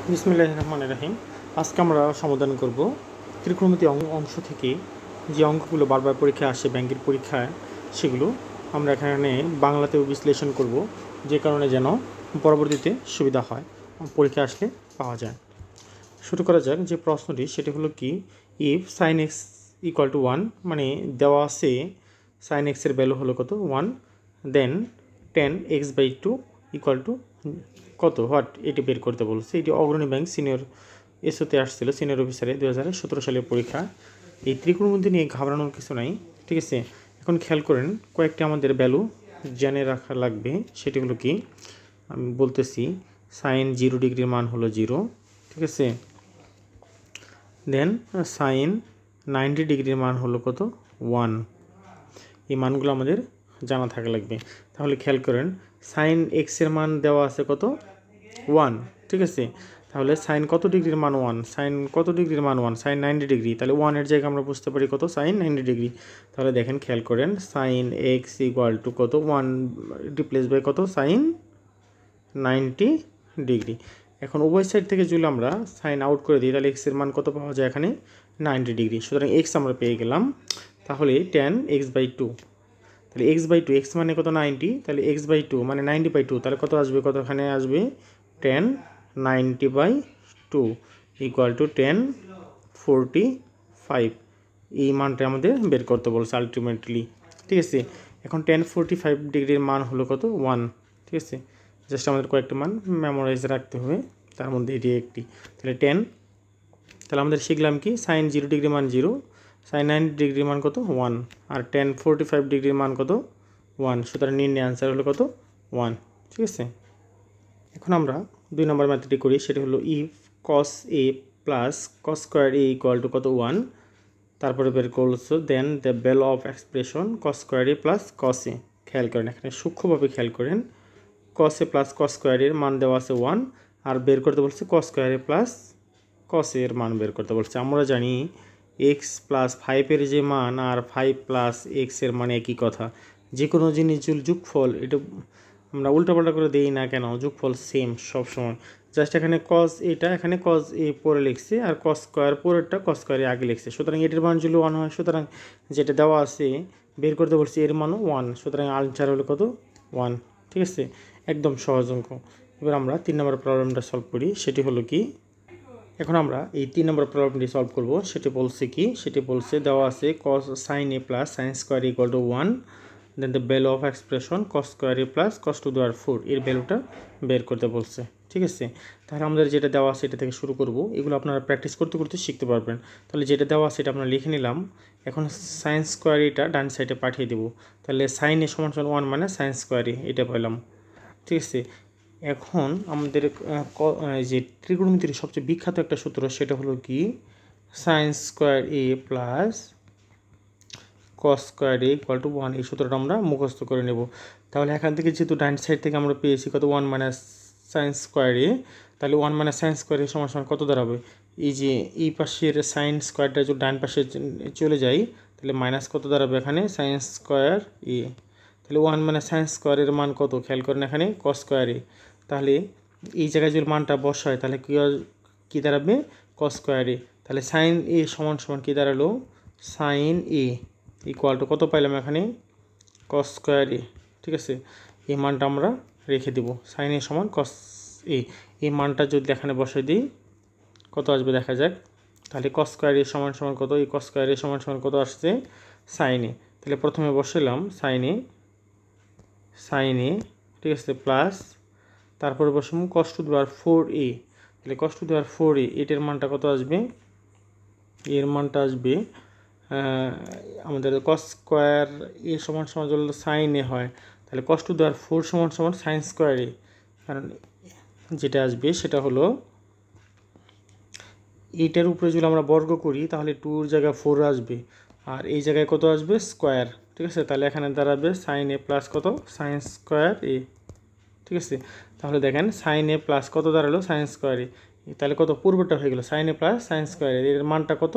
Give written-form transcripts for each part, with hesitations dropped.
বিসমিল্লাহির রহমানির রহিম। আজকে আমরা সমাধান করব ত্রিকোণমিতি অংশ থেকে যে অঙ্কগুলো বারবার পরীক্ষায় আসে ব্যাংকের পরীক্ষায়, সেগুলো আমরা এখানে বাংলাতেও বিশ্লেষণ করব, যে কারণে যেন পরবর্তীতে সুবিধা হয়, পরীক্ষা আসলে পাওয়া যায়। শুরু করা যাক। যে প্রশ্নটি সেটি হলো কি, if sine x equal to 1, মানে দেওয়া আছে সাইন এক্সের ভ্যালু হলো কত 1, then ten x by two equal to কত, হোয়াট, এটি বের করতে বলছে। এটি অগ্রণী ব্যাংক সিনিয়র এসওতে আসছিল, সিনিয়র অফিসারে 2017 সালের পরীক্ষা। এই ত্রিকোণমিতি নিয়ে ঘাবড়ানোর কিছু নাই, ঠিক আছে। এখন খেয়াল করেন, কয়েকটি আমাদের ভ্যালু জেনে রাখা লাগবে। সেটি হলো কি, আমি বলতেছি সাইন 0 ডিগ্রির মান হলো 0, ঠিক আছে। দেন সাইন 90 ডিগ্রির মান হলো কত 1। এই মানগুলো আমাদের জানা থাকা লাগবে। তাহলে খেয়াল করেন, সাইন এক্সের মান দেওয়া আছে কত 1, ঠিক আছে। তাহলে সাইন কত ডিগ্রির মান 1, সাইন কত ডিগ্রির মান 1, সাইন 90 ডিগ্রি। তাহলে 1 জায়গায় আমরা বুঝতে পারি কত, সাইন 90 ডিগ্রি। তাহলে দেখেন, খেয়াল করেন, সাইন এক্স ইকুয়াল টু কত 1 রিপ্লেস বাই কত, সাইন 90 ডিগ্রি। এখন উভয় সাইড থেকে যদি আমরা সাইন আউট করে দিই, তাহলে এক্সের মান কত পাওয়া যায় এখানে 90 ডিগ্রি। সুতরাং এক্স আমরা পেয়ে গেলাম। তাহলে টেন এক্স বাই টু, তাহলে এক্স বাই টু, এক্স মানে কত 90, তাহলে এক্স বাই টু মানে 90/2, তাহলে কত আসবে, কত এখানে আসবে 10 90/2 ইকুয়াল টু 1045। এই মানটা আমাদের বের করতে বলছে আলটিমেটলি, ঠিক আছে। এখন 1045 ডিগ্রির মান হলো কত 1, ঠিক আছে। জাস্ট আমাদের কয়েকটা মান মেমোরাইজ রাখতে হবে, তার মধ্যে এটি একটি। তাহলে 10, তাহলে আমাদের শিখলাম কি, সাইন 0 ডিগ্রির মান 0, সাইন 90 ডিগ্রির মান কত 1, আর 1045 ডিগ্রির মান কত 1। সুতরাং নির্ণয় আনসার হলো কত 1, ঠিক আছে। এখন আমরা 2 নম্বর ম্যাথটি করি। সেটি হলো if cos A plus cos square A equal to কত 1, তারপরে বের করছো then the value of expression cos square A plus cos A. খেয়াল করেন, এখানে সূক্ষ্মভাবে খেয়াল করেন, কস এ প্লাস কস স্কোয়ার এর মান দেওয়া আছে 1, আর বের করতে বলছে কস স্কোয়ার এ প্লাস কস এর মান বের করতে বলছে। আমরা জানি এক্স প্লাস 5-এর যে মান আর 5 প্লাস এক্সের মানে একই কথা। যে কোনো জিনিস যোগফল, এটা আমরা উল্টাপাল্টা করে দিই না কেন, যোগফল সেম সবসময়। জাস্ট এখানে কস এটা, এখানে কস এ পরে লিখছে, আর কস স্কোয়ার পরেরটা কস স্কোয়ারে আগে লিখছে। সুতরাং এটির মান যদি 1 হয়, সুতরাং যেটা দেওয়া আছে বের করতে বলছি এর মানও 1, সুতরাং আনসার হলো কত 1, ঠিক আছে। একদম সহজ অঙ্ক। এবার আমরা 3 নম্বর প্রবলেমটা সলভ করি। সেটি হলো কি, এখন আমরা এই 3 নম্বর প্রবলেমটি সলভ করব। সেটি বলছে কি, সেটি বলছে দেওয়া আছে cos sine A plus sine square equal to 1, then the value of expression cos square A plus cos to the power 4, এর ভ্যালুটা বের করতে বলছে, ঠিক আছে। তাহলে আমাদের যেটা দেওয়া আছে এটা থেকে শুরু করব। এগুলো আপনারা প্র্যাকটিস করতে করতে শিখতে পারবেন। তাহলে যেটা দেওয়া আছে এটা আমরা লিখে নিলাম। এখন সাইন স্কোয়ার এটা ডান সাইডে পাঠিয়ে দেবো। তাহলে সাইন এ সমান 1 মানে সাইন স্কোয়ার এ, এটা পেলাম, ঠিক আছে। এখন আমাদের যে ত্রিকোণমিতির সবচেয়ে বিখ্যাত একটা সূত্র, সেটা হলো কি, sine square A plus cos square A equal to 1। এই সূত্রটা আমরা মুখস্থ করে নেব। তাহলে এখান থেকে যেহেতু ডান সাইড থেকে আমরা পেয়েছি কত 1 মাইনাস সাইন স্কোয়ার এ, তাহলে 1 মাইনাস সাইন স্কোয়ার এ সমান সমান কত দাঁড়াবে, এই যে এই পাশের সাইন স্কোয়ারটা যদি ডান পাশে চলে যায়, তাহলে মাইনাস কত দাঁড়াবে এখানে সাইন স্কোয়ার এ। তাহলে 1 মাইনাস সাইন স্কোয়ারের মান কত, খেয়াল করেন এখানে কস স্কোয়ার এ। তাহলে এই জায়গায় যদি মানটা বসায়, তাহলে কী দাঁড়াবে কস স্কোয়ার এ। তাহলে সাইন এ সমান সমান কী দাঁড়ালো, সাইন এ ইকুয়াল টু কত পাইলাম এখানে কস স্কোয়ার এ, ঠিক আছে। এই মানটা আমরা রেখে দেব, সাইন এ সমান কস এ। এই মানটা যদি এখানে বসাই দিই কত আসবে দেখা যাক। তাহলে কস স্কোয়ার এ সমান সমান কত, এই কস স্কোয়ার এ সমান সমান কত আসছে সাইন এ। তাহলে প্রথমে বসালাম সাইন এ, ঠিক আছে, প্লাস তারপরে বসাবো কস টু দি পাওয়ার 4a। তাহলে কস টু দি পাওয়ার 4a, এটার মানটা কত আসবে, এর মানটা আসবে আমাদের কস স্কোয়ার এ সমান সমান যদি সাইন এ হয়, তাহলে কস টু দি পাওয়ার 4 সমান সমান সাইন স্কোয়ার এ। কারণ যেটা আসবে সেটা হলো এইটার উপরে যদি আমরা বর্গ করি, তাহলে 2-র জায়গায় 4 আসবে, আর এই জায়গায় কত আসবে স্কোয়ার, ঠিক আছে। তাহলে এখানে দাঁড়াবে সাইন এ প্লাস কত সাইন স্কোয়ার এ, ঠিক আছে। তাহলে দেখেন সাইন এ প্লাস কত দাঁড়ালো সাইন স্কোয়ার এ, তাহলে কত পূর্বটা হয়ে গেল sign A plus sine square এ, এর মানটা কত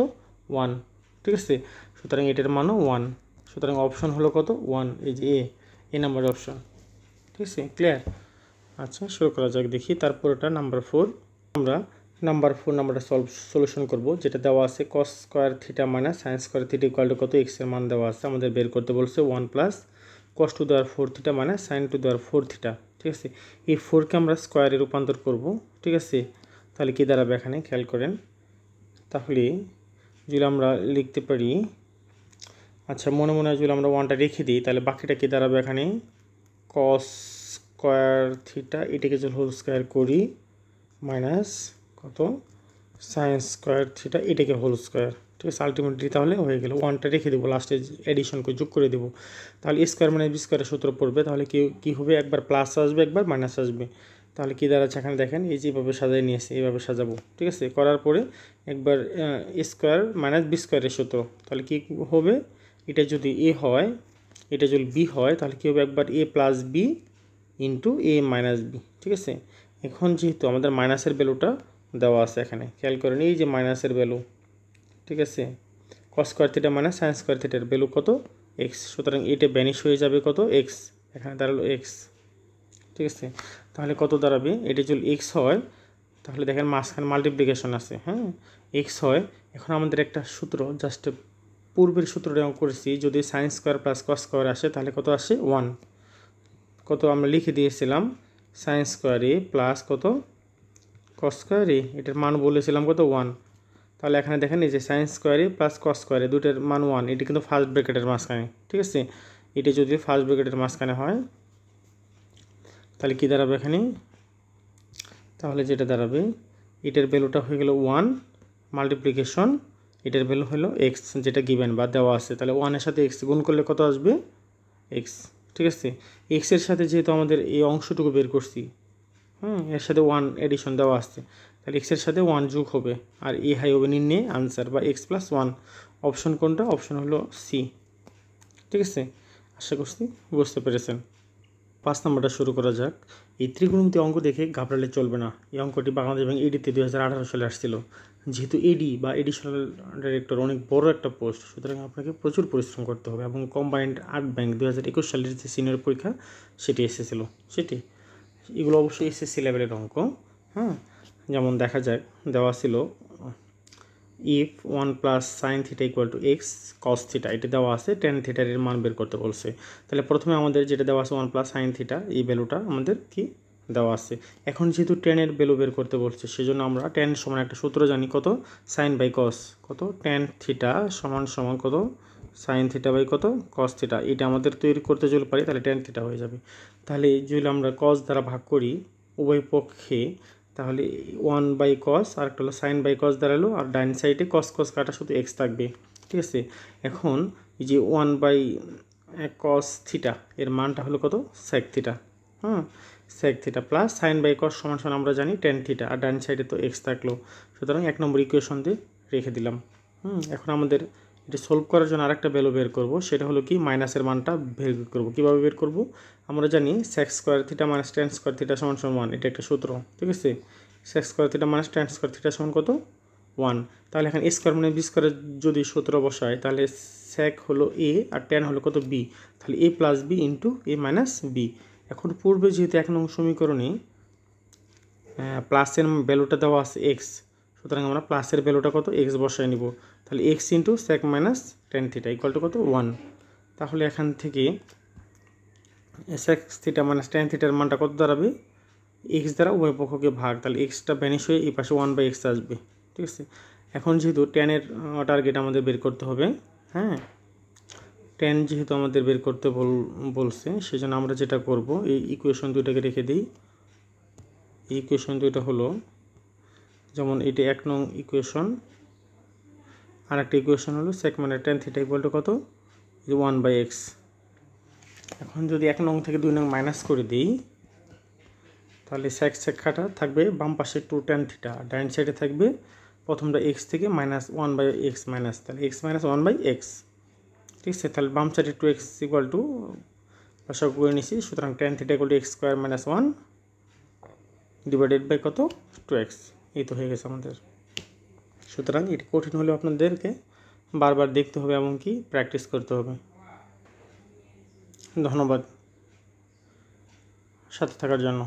1, ঠিক আছে। সুতরাং এটার মানও 1, সুতরাং অপশন হলো কত 1, এই যে এ নাম্বার অপশন, ঠিক আছে, ক্লিয়ার। আচ্ছা শুরু করা যাক, দেখি তারপরটা নাম্বার 4। আমরা নাম্বার 4 নাম্বারটা সলিউশন করব, যেটা দেওয়া আছে cos square theta minus sin square theta equal to কত, x এর মান দেওয়া আছে, আমাদের বের করতে বলছে 1 প্লাস cos টু দেওয়ার 4 থিটা মাইনাস sin টু দেওয়ার 4 থিটা। ঠিক আছে, এই 4কে আমরা স্কয়ারে রূপান্তর করব। ঠিক আছে, তাহলে কি দাঁড়াবে এখানে খেয়াল করেন। তাহলে যদি আমরা লিখতে পারি, আচ্ছা মনে মনে যদি আমরা 1টা রেখে দিই, তাহলে বাকিটা কি দাঁড়াবে এখানে cos স্কয়ার থিটা, এটাকে যদি হোল স্কয়ার করি মাইনাস কত sin স্কয়ার থিটা, এটাকে হোল স্কয়ার। ঠিক আছে, আলটিমেটলি তাহলে হয়ে গেল। 1টা রেখে দেবো, লাস্টে এডিশন করে যোগ করে দেবো, তাহলে a স্কয়ার মানে b স্কয়ারের সূত্র পড়বে। তাহলে কি হবে, একবার প্লাস আসবে একবার মাইনাস আসবে। তাহলে কি দাঁড়াচ্ছে এখানে দেখেন, এই যে এইভাবে সাজাই নিয়েছে, এইভাবে সাজাবো। ঠিক আছে, করার পরে একবার a স্কয়ার মাইনাস b স্কয়ারের সূত্র, তাহলে কি হবে, এটা যদি a হয় এটা যদি b হয়, তাহলে কী হবে, একবার a plus b into a minus b। ঠিক আছে, এখন যেহেতু আমাদের মাইনাসের ভ্যালুটা দেওয়া আছে এখানে, খেয়াল করেন এই যে মাইনাসের ভ্যালু। ঠিক আছে, cos square theta minus sin square থিটার ভ্যালু কত, x, সুতরাং এটা ভ্যানিশ হয়ে যাবে কত, x, এখানে দাঁড়ালো x। ঠিক আছে, তাহলে কত দাঁড়াবে, এটা যদি x হয় তাহলে দেখেন মাঝখানে মাল্টিপ্লিকেশন আছে, হ্যাঁ x হয়। এখন আমাদের একটা সূত্র, জাস্ট পূর্বের সূত্রটা করেছি, যদি sin square plus cos square আসে তাহলে কত আসে 1, কত আমরা লিখে দিয়েছিলাম sin স্কয়ার a প্লাস কত cos স্কয়ার a, এটার মান বলেছিলাম কত 1। তাহলে এখানে দেখেন এই যে sin square a plus cos square a, দুটোর মান 1, এটা কিন্তু ফার্স্ট ব্র্যাকেটের মাঝখানে। ঠিক আছে, এটা যদি ফার্স্ট ব্র্যাকেটের মাঝখানে হয় তাহলে কি দাঁড়াবে এখানে, তাহলে যেটা দাঁড়াবে এটার ভ্যালুটা হয়ে গেল 1 মাল্টিপ্লিকেশন, এটার ভ্যালু হলো x, যেটা গিভেন বা দেওয়া আছে। তাহলে 1 এর সাথে x গুণ করলে কত আসবে x। ঠিক আছে, x এর সাথে যেহেতু আমাদের এই অংশটুকু বের করছি, এর সাথে 1 এডিশন দেওয়া আছে, তাহলে x এর সাথে 1 যোগ হবে, আর এ হাই হবে নির্ণয় আনসার বা x প্লাস 1। অপশন কোনটা, অপশন হলো সি। ঠিক আছে, আশা করছি বুঝতে পেরেছেন। 5 নম্বরটা শুরু করা যাক। এই ত্রিকোণমিতি অঙ্ক দেখে ঘাবড়ালে চলবে না। এই অঙ্কটি বাংলাদেশ এবং এডিতে 2018 সালে আসছিল। যেহেতু এডি বা এডিশনাল ডাইরেক্টর অনেক বড় একটা পোস্ট, সুতরাং আপনাকে প্রচুর পরিশ্রম করতে হবে, এবং কম্বাইন্ড আর্ট ব্যাংক 2021 সালের যে সিনিয়র পরীক্ষা সেটি এসেছিল, সেটি এগুলো অবশ্যই এসএসসি লেভেলের অঙ্ক। যেমন দেখা যাক, দেওয়া ছিল if 1 plus sine theta equal to x cos theta, এটা দেওয়া আছে, টেন থিটার এর মান বের করতে বলছে। তাহলে প্রথমে আমাদের যেটা দেওয়া আছে 1 প্লাস সাইন থিটা, এই ভ্যালুটা আমাদের কি দেওয়া আছে। এখন যেহেতু টেনের ভ্যালু বের করতে বলছে, সেজন্য আমরা টেন সমান একটা সূত্র জানি, কত সাইন বাই কস, কত টেন থিটা সমান সমান কত সাইন থিটা বাই কত কস থিটা। এটা আমাদের তৈরি করতে যদি পারি তাহলে টেন থিটা হয়ে যাবে। তাহলে যদি আমরা কস দ্বারা ভাগ করি উভয় পক্ষে, তাহলে 1 বাই কস আর একটা হলো সাইন বাই কস দাঁড়ালো, আর ডাইন সাইডে কস কস কাটা শুধু এক্স থাকবে। ঠিক আছে, এখন এই যে 1 বাই কস থিটা এর মানটা হলো কত sec theta, sec theta plus sine by cos সমান সমান আমরা জানি টেন থিটা, আর ডাইন সাইডে তো এক্স থাকলো, সুতরাং 1 নম্বর ইকুয়েশন দিয়ে রেখে দিলাম। এখন আমাদের এটা সলভ করার জন্য আরেকটা ভ্যালু বের করব, সেটা হলো কি মাইনাসের মানটা বের করব। কীভাবে বের করব, আমরা জানি sec square theta minus tan square theta সমান সমান 1, এটা একটা সূত্র। ঠিক আছে, sec square theta minus tan square theta সমান কত 1। তাহলে এখন এ স্কোয়ার মানে বি স্কোয়ারের যদি সূত্র বসায়, তাহলে সেক হলো এ আর টেন হলো কত বি, তাহলে এ প্লাস বি ইন্টু এ মাইনাস বি। এখন পূর্বে যেহেতু 1 নং সমীকরণে প্লাসের ভ্যালুটা দেওয়া আছে এক্স, সুতরাং আমরা প্লাসের ভ্যালুটা কত এক্স বসায় নিব। তাহলে x into sec minus tan theta equal to কত 1। তাহলে এখান থেকে সেক থিটা মাইনাস টেন থিটার মানটা কত দাঁড়াবে, এক্স দ্বারা উভয় পক্ষকে ভাগ, তাহলে এক্সটা ভ্যানিশ হয়ে এই পাশে 1 বাই এক্স আসবে। ঠিক আছে, এখন যেহেতু টেনের টার্গেট আমাদের বের করতে হবে, টেন যেহেতু আমাদের বের করতে বলছে, সেজন্য আমরা যেটা করব, এই ইকুয়েশন দুইটাকে রেখে দিই। এই ইকুয়েশন দুইটা হলো, যেমন এটা 1 নং ইকুয়েশন, আর একটা ইকুয়েশন হলো সেক মানে টেন থিটা ইকুয়াল টু কত 1 বাই এক্স। এখন যদি 1 নং থেকে 2 নং মাইনাস করে দিই, তাহলে সেক সেক কাটা থাকবে বাম পাশে 2 টেন থিটা, ডাইন সাইডে থাকবে প্রথমটা এক্স থেকে মাইনাস 1 বাই এক্স মাইনাস, তাহলে এক্স মাইনাস 1 বাই এক্স। ঠিক আছে, তাহলে বাম সাইডে 2x ইকুয়াল টু পাশে করে নিছি, সুতরাং tan theta equal to x square minus 1 divided by কত 2x। এই তো হয়ে গেছে আমাদের। সুতরাং এটি কঠিন হলেও আপনাদেরকে বারবার দেখতে হবে এবং কি প্র্যাকটিস করতে হবে। ধন্যবাদ সাথে থাকার জন্য।